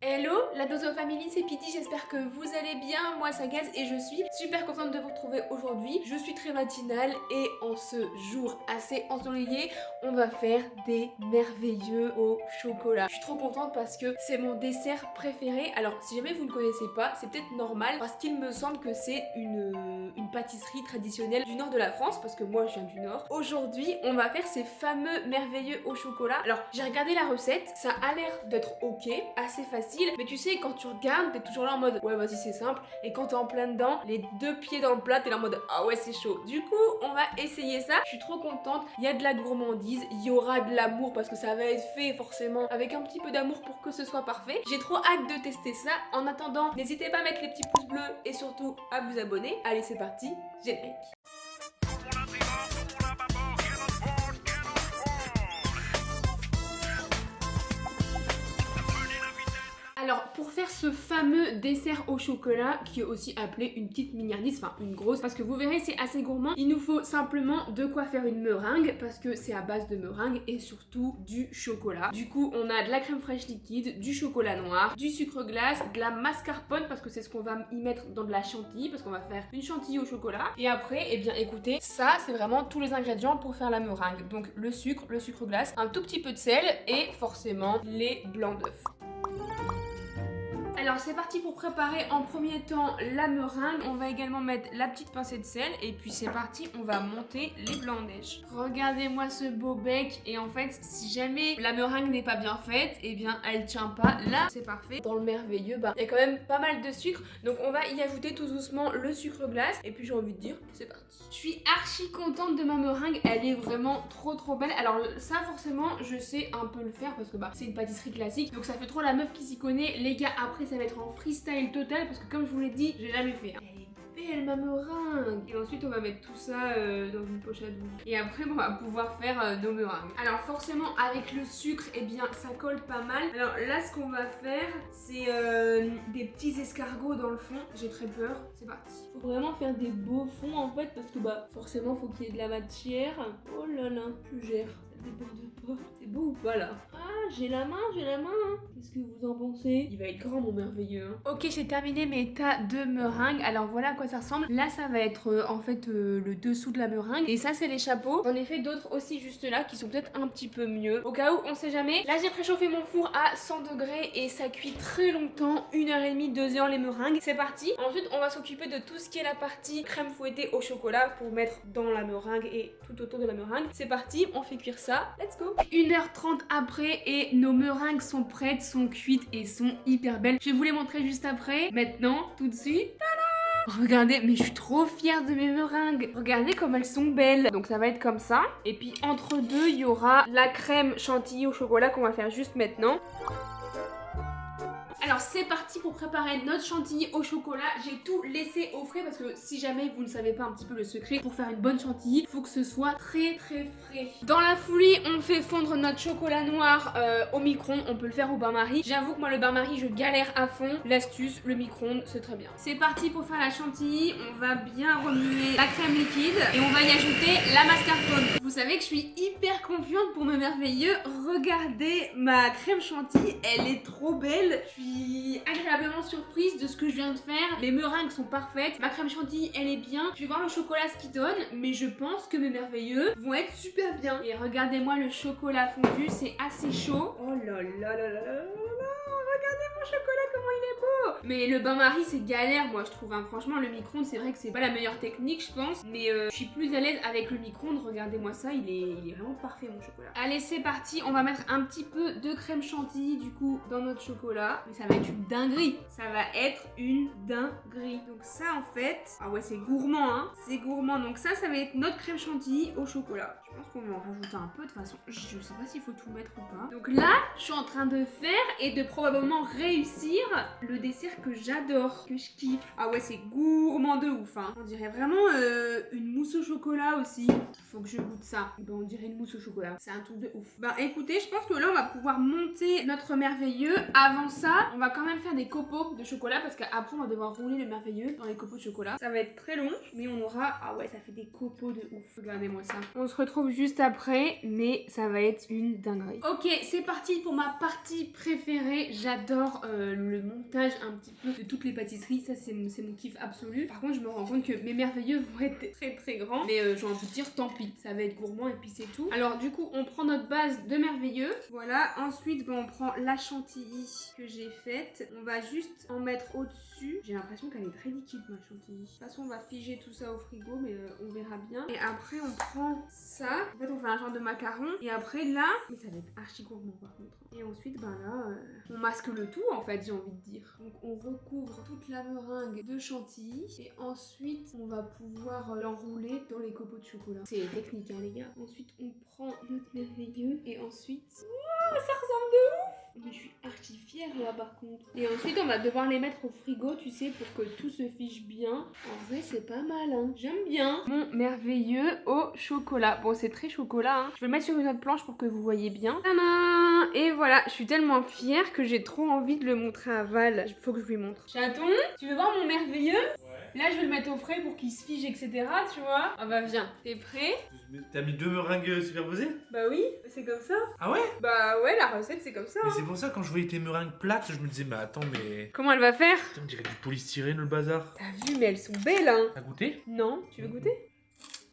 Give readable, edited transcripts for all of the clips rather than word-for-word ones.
Hello, la Dozo Family, c'est Pity, j'espère que vous allez bien, moi ça Gaz et je suis super contente de vous retrouver aujourd'hui. Je suis très matinale et en ce jour assez ensoleillé, on va faire des merveilleux au chocolat. Je suis trop contente parce que c'est mon dessert préféré. Alors si jamais vous ne connaissez pas, c'est peut-être normal parce qu'il me semble que c'est une pâtisserie traditionnelle du nord de la France parce que moi je viens du nord. Aujourd'hui, on va faire ces fameux merveilleux au chocolat. Alors j'ai regardé la recette, ça a l'air d'être ok, assez facile. Mais tu sais, quand tu regardes, t'es toujours là en mode ouais vas-y c'est simple. Et quand t'es en plein dedans, les deux pieds dans le plat, t'es là en mode ah ouais c'est chaud. Du coup on va essayer ça. Je suis trop contente. Il y a de la gourmandise, il y aura de l'amour parce que ça va être fait forcément avec un petit peu d'amour pour que ce soit parfait. J'ai trop hâte de tester ça. En attendant, n'hésitez pas à mettre les petits pouces bleus et surtout à vous abonner. Allez c'est parti, générique. Alors pour faire ce fameux dessert au chocolat qui est aussi appelé une petite mignardise, enfin une grosse parce que vous verrez c'est assez gourmand, il nous faut simplement de quoi faire une meringue parce que c'est à base de meringue et surtout du chocolat. Du coup on a de la crème fraîche liquide, du chocolat noir, du sucre glace, de la mascarpone parce que c'est ce qu'on va y mettre dans de la chantilly parce qu'on va faire une chantilly au chocolat. Et après eh bien écoutez, ça c'est vraiment tous les ingrédients pour faire la meringue. Donc le sucre glace, un tout petit peu de sel et forcément les blancs d'œufs. Alors c'est parti pour préparer en premier temps la meringue. On va également mettre la petite pincée de sel et puis c'est parti, on va monter les blancs d'œufs. Regardez-moi ce beau bec et en fait si jamais la meringue n'est pas bien faite, et bien elle tient pas. Là c'est parfait. Dans le merveilleux, il y a quand même pas mal de sucre donc on va y ajouter tout doucement le sucre glace et puis j'ai envie de dire c'est parti. Je suis archi contente de ma meringue, elle est vraiment trop belle. Alors ça forcément je sais un peu le faire parce que c'est une pâtisserie classique donc ça fait trop la meuf qui s'y connaît. Les gars après ça va être en freestyle total parce que comme je vous l'ai dit, j'ai jamais fait. Elle est belle ma meringue. Et ensuite on va mettre tout ça dans une pochette. Et après on va pouvoir faire nos meringues. Alors forcément avec le sucre, eh bien ça colle pas mal. Alors là ce qu'on va faire c'est des petits escargots dans le fond. J'ai très peur. C'est parti. Faut vraiment faire des beaux fonds en fait parce que forcément faut qu'il y ait de la matière. Oh là là, je gère. Ça déborde pas. C'est beau ou pas là? Ah, j'ai la main. Qu'est-ce que vous en pensez? Il va être grand mon merveilleux. Ok, j'ai terminé mes tas de meringues. Alors voilà à quoi ça ressemble. Là, ça va être en fait le dessous de la meringue. Et ça, c'est les chapeaux. J'en ai fait d'autres aussi juste là qui sont peut-être un petit peu mieux. Au cas où, on sait jamais. Là, j'ai préchauffé mon four à 100 degrés et ça cuit très longtemps. 1h30, 2h les meringues. C'est parti. Ensuite, on va s'occuper de tout ce qui est la partie crème fouettée au chocolat pour mettre dans la meringue et tout autour de la meringue. C'est parti, on fait cuire ça. Let's go. 1h30 après et nos meringues sont prêtes, sont cuites et sont hyper belles. Je vais vous les montrer juste après. Maintenant, tout de suite. Tada! Regardez, mais je suis trop fière de mes meringues. Regardez comme elles sont belles. Donc ça va être comme ça. Et puis entre deux, il y aura la crème chantilly au chocolat qu'on va faire juste maintenant. Alors c'est parti pour préparer notre chantilly au chocolat. J'ai tout laissé au frais parce que si jamais vous ne savez pas un petit peu le secret pour faire une bonne chantilly, il faut que ce soit très frais. Dans la foulée, on fait fondre notre chocolat noir au micro-ondes. On peut le faire au bain-marie. J'avoue que moi le bain-marie je galère à fond. L'astuce, le micro-ondes, c'est très bien. C'est parti pour faire la chantilly. On va bien remuer la crème liquide et on va y ajouter la mascarpone. Vous savez que je suis hyper confiante pour mes merveilleux. Regardez ma crème chantilly, elle est trop belle. Je suis agréablement surprise de ce que je viens de faire. Les meringues sont parfaites, ma crème chantilly elle est bien. Je vais voir le chocolat ce qu'il donne, mais je pense que mes merveilleux vont être super bien. Et regardez-moi le chocolat fondu, c'est assez chaud. Oh là là là là là là là. Regardez mon chocolat comment il est beau. Mais le bain-marie c'est galère moi je trouve hein. Franchement le micro-ondes c'est vrai que c'est pas la meilleure technique je pense. Mais je suis plus à l'aise avec le micro-ondes. Regardez-moi ça, il est vraiment parfait mon chocolat. Allez c'est parti, on va mettre un petit peu de crème chantilly du coup dans notre chocolat. Mais ça va être une dinguerie. Ça va être une dinguerie. Donc ça en fait, ah ouais c'est gourmand hein. C'est gourmand. Donc ça va être notre crème chantilly au chocolat. Je pense qu'on va en rajouter un peu de toute façon. Je sais pas s'il faut tout mettre ou pas. Donc là je suis en train de faire et de probablement réussir le dessert dessert que j'adore, que je kiffe. Ah ouais, c'est gourmand de ouf, hein. On dirait vraiment une mousse au chocolat aussi. Faut que je goûte ça. Ben, on dirait une mousse au chocolat. C'est un truc de ouf. Bah écoutez, je pense que là, on va pouvoir monter notre merveilleux. Avant ça, on va quand même faire des copeaux de chocolat parce qu'après, on va devoir rouler le merveilleux dans les copeaux de chocolat. Ça va être très long, mais on aura... Ah ouais, ça fait des copeaux de ouf. Regardez-moi ça. On se retrouve juste après, mais ça va être une dinguerie. Ok, c'est parti pour ma partie préférée. J'adore le montage un petit peu de toutes les pâtisseries. Ça, c'est mon kiff absolu. Par contre, je me rends compte que mes merveilleux vont être très très grands. Mais j'ai envie de dire, tant pis. Ça va être gourmand et puis c'est tout. Alors, du coup, on prend notre base de merveilleux. Voilà. Ensuite, on prend la chantilly que j'ai faite. On va juste en mettre au-dessus. J'ai l'impression qu'elle est très liquide, ma chantilly. De toute façon, on va figer tout ça au frigo, mais on verra bien. Et après, on prend ça. En fait, on fait un genre de macaron. Et après, là, mais ça va être archi gourmand par contre. Et ensuite, ben là, on masque le tout en fait, j'ai envie de dire. Donc, on recouvre toute la meringue de chantilly. Et ensuite, on va pouvoir l'enrouler dans les copeaux de chocolat. C'est technique, hein, les gars. Ensuite, on prend notre merveilleux. Et ensuite, oh, ça ressemble de ouf! Mais je suis archi fière là par contre. Et ensuite on va devoir les mettre au frigo, tu sais, pour que tout se fiche bien. En vrai c'est pas mal, hein. J'aime bien. Mon merveilleux au chocolat. Bon c'est très chocolat, hein. Je vais le mettre sur une autre planche pour que vous voyez bien. Tadam! Et voilà, je suis tellement fière que j'ai trop envie de le montrer à Val. Il faut que je lui montre. Chaton, tu veux voir mon merveilleux? Ouais. Là je vais le mettre au frais pour qu'il se fige, etc. Tu vois? Ah bah viens, t'es prêt? T'as mis 2 meringues superposées? Bah oui, c'est comme ça. Ah ouais? Bah ouais, la recette c'est comme ça. Mais c'est pour ça, quand je voyais tes meringues plates, je me disais, mais attends, mais. Comment elle va faire? Putain, on dirait du polystyrène le bazar. T'as vu, mais elles sont belles, hein. T'as goûté? Non, tu veux goûter?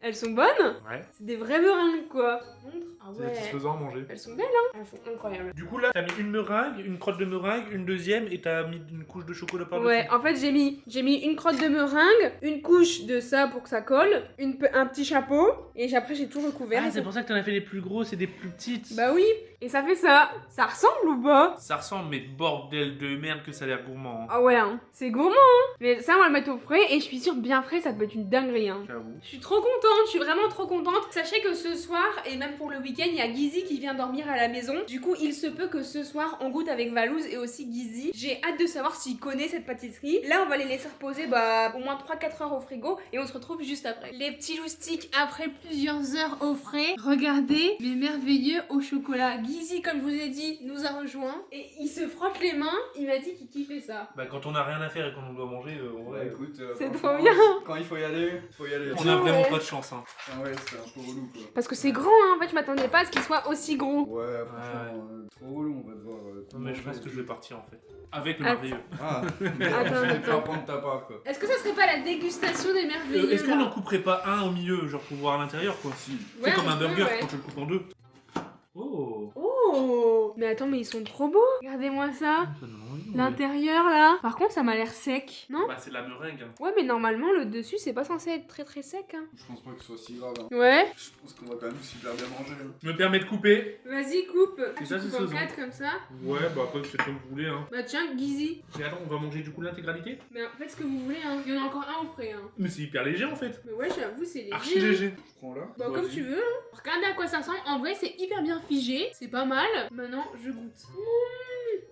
Elles sont bonnes? Ouais. C'est des vraies meringues, quoi. Montre. Ah C'est ouais. satisfaisant à manger. Elles sont belles, hein. Elles sont incroyables. Du coup, là, t'as mis une meringue, une crotte de meringue, une deuxième, et t'as mis une couche de chocolat par-dessus. Ouais, en fait, j'ai mis une crotte de meringue, une couche de ça pour que ça colle, un petit chapeau, et après, j'ai tout recouvert. Ah, et c'est pour ça que t'en as fait des plus grosses et des plus petites. Bah oui, et ça fait ça. Ça ressemble ou pas? Ça ressemble, mais bordel de merde que ça a l'air gourmand. Hein. Ah ouais, hein. C'est gourmand, hein. Mais ça, on va le mettre au frais, et je suis sûre, bien frais, ça peut être une dinguerie, hein. J'avoue. Je suis trop contente, je suis vraiment trop contente. Sachez que ce soir, et même pour le week-end, il y a Gizzy qui vient dormir à la maison. Du coup, il se peut que ce soir, on goûte avec Valouz et aussi Gizzy. J'ai hâte de savoir s'il connaît cette pâtisserie. Là, on va les laisser reposer au moins 3-4 heures au frigo et on se retrouve juste après. Les petits loustiques après plusieurs heures au frais. Regardez, mes merveilleux au chocolat. Gizzy, comme je vous ai dit, nous a rejoint et il se frotte les mains. Il m'a dit qu'il kiffait ça. Bah, quand on a rien à faire et qu'on doit manger, on va. Ouais, écoute, c'est franchement, trop bien. Quand il faut y aller, faut y aller. On a vraiment pas de chance, hein. Ah ouais, c'est un peu relou quoi. Parce que c'est grand, hein. En fait, je m'attendais pas à ce qu'il soit aussi gros. Ouais, franchement, trop relou, on va devoir. Non, mais je pense que je vais partir en fait. Avec le Attends. merveilleux. Ah, Attends, je vais attends. pas prendre ta part quoi. Est-ce que ça serait pas la dégustation des merveilleux Est-ce qu'on là en couperait pas un au milieu, genre pour voir à l'intérieur quoi? Si. Ouais, C'est comme on un peut, burger ouais. quand tu le coupes en deux. Oh! Oh! Mais attends, mais ils sont trop beaux! Regardez-moi ça! Ça donne envie, ouais. L'intérieur là! Par contre, ça m'a l'air sec, non? Bah, c'est la meringue. Hein. Ouais, mais normalement, le dessus, c'est pas censé être très très sec, hein. Je pense pas que ce soit si grave. Hein. Ouais? Je pense qu'on va quand même super bien manger. Hein. Je me permets de couper. Vas-y, coupe! Et ça, Tu c'est coupes en saison. 4 comme ça. Ouais, bah après, c'est comme vous voulez. Hein. Bah tiens, Gizzy. Et attends, on va manger du coup l'intégralité? Mais faites ce que vous voulez, hein. Il y en a encore un au frais, hein. Mais c'est hyper léger en fait. Mais ouais, j'avoue, c'est léger. Archi hein. léger. Je prends là. Bah comme Vas-y. tu veux, hein. Regardez à quoi ça ressemble. En vrai, c'est hyper bien figé. C'est pas mal. Maintenant, je goûte.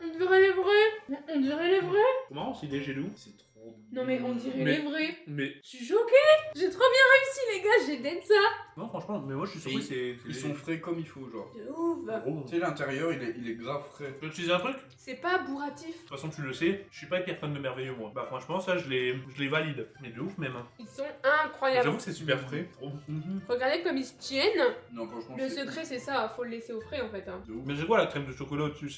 On dirait les vrais. On dirait les vrais. Comment? C'est léger d'où? C'est trop. Non mais on dirait Mais- les vrais. Mais. Je suis choquée. J'ai trop bien réussi, les gars. J'ai dead ça. Non, franchement, mais moi je suis surpris, Et c'est. Ils sont frais comme il faut, genre. De ouf. Gros. Tu sais, l'intérieur, il est grave frais. Tu veux utiliser un truc? De C'est pas bourratif. toute façon, tu le sais, je suis pas hyper fan de merveilleux moi. Bah, franchement, ça je les valide. Mais de ouf même. Hein. Ils sont incroyables. J'avoue que c'est super frais. Trop. Regardez comme ils se tiennent. Non, franchement, Le secret, c'est ça. Faut le laisser au frais en fait. Hein. de ouf. Mais c'est quoi la crème de chocolat au-dessus?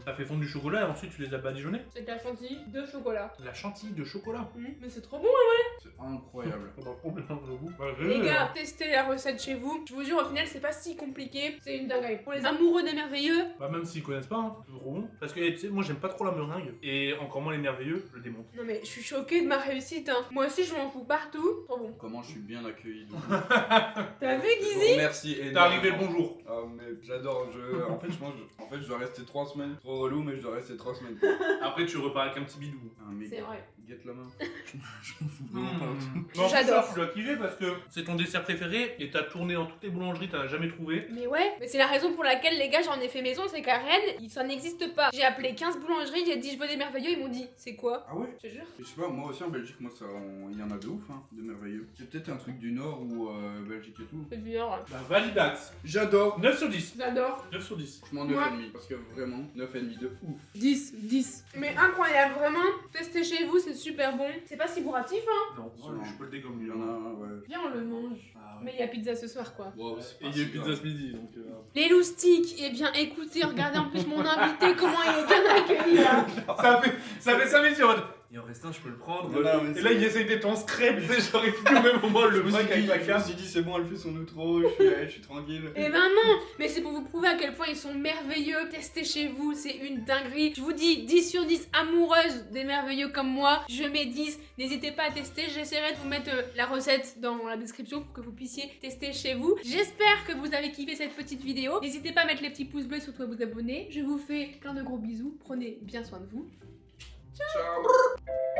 Ça fait fondre du chocolat et ensuite tu les as badigeonnés? C'est de la chantilly de chocolat. La chantilly de chocolat. Mais c'est trop bon, hein. C'est incroyable. Ça va complètement de goût. Bah, Les gars, testez la recette chez vous. Je vous jure, au final, c'est pas si compliqué. C'est une dinguerie. Pour les amoureux des merveilleux, Bah, même s'ils connaissent pas, hein, c'est trop bon. Parce que tu sais, moi j'aime pas trop la meringue et encore moins les merveilleux, je le démonte. non mais je suis choquée de ma réussite. Hein. Moi aussi, je m'en fous partout. Trop bon. Comment je suis bien accueilli. de ouf. T'as vu, Je vous Gizzy? remercie T'es énormément. arrivé le bonjour. Ah mais j'adore, en fait je pense, en fait je dois rester 3 semaines. Trop relou mais je dois rester 3 semaines. Après tu repars avec un petit bidou. Un méga C'est vrai. guette la main. Je m'en fous vraiment Mmh. partout. Mais en plus, J'adore. ça, tu dois kiffer parce que c'est ton dessert préféré et t'as tourné dans toutes les boulangeries, t'en as jamais trouvé. Mais ouais, mais c'est la raison pour laquelle les gars j'en ai fait maison, c'est qu'à Rennes, ça n'existe pas. J'ai appelé 15 boulangeries, j'ai dit je veux des merveilleux, ils m'ont dit c'est quoi? Ah ouais? Je te jure. Je sais pas, moi aussi en Belgique, moi ça, il y en a de ouf, hein, de merveilleux. C'est peut-être un truc du Nord ou Belgique et tout. C'est dur. Bah, Validax. J'adore. 9 sur 10. J'adore. 9 sur 10. Franchement, Moi- 9,5 parce que vraiment, 9,5 de ouf. 10. Mais incroyable, vraiment. Testez chez vous, c'est super bon. C'est pas si bourratif, hein. Non, Non. je peux le dégommer. Il y en a un, ouais. Viens, on le mange. Ah, Mais il y a pizza ce soir, quoi. Wow, c'est Et pas il y a eu si pizza grave. ce midi donc. Les loustiques, eh bien écoutez, regardez en plus mon invité, comment il est bien accueilli là. Ça fait 5 minutes en mode. Il en reste un, je peux le prendre. Non, mais Et là, il essaye d'être en scred, tu sais, genre, il fait au même moment le Je me mec avec la suis carte. dit, c'est bon, elle fait son outro, je suis tranquille. Eh ben non, mais c'est pour vous prouver à quel point ils sont merveilleux. Testez chez vous, c'est une dinguerie. Je vous dis 10 sur 10 amoureuses des merveilleux comme moi. Je mets 10. N'hésitez pas à tester. J'essaierai de vous mettre la recette dans la description pour que vous puissiez tester chez vous. J'espère que vous avez kiffé cette petite vidéo. N'hésitez pas à mettre les petits pouces bleus, surtout à vous abonner. Je vous fais plein de gros bisous. Prenez bien soin de vous. Ciao.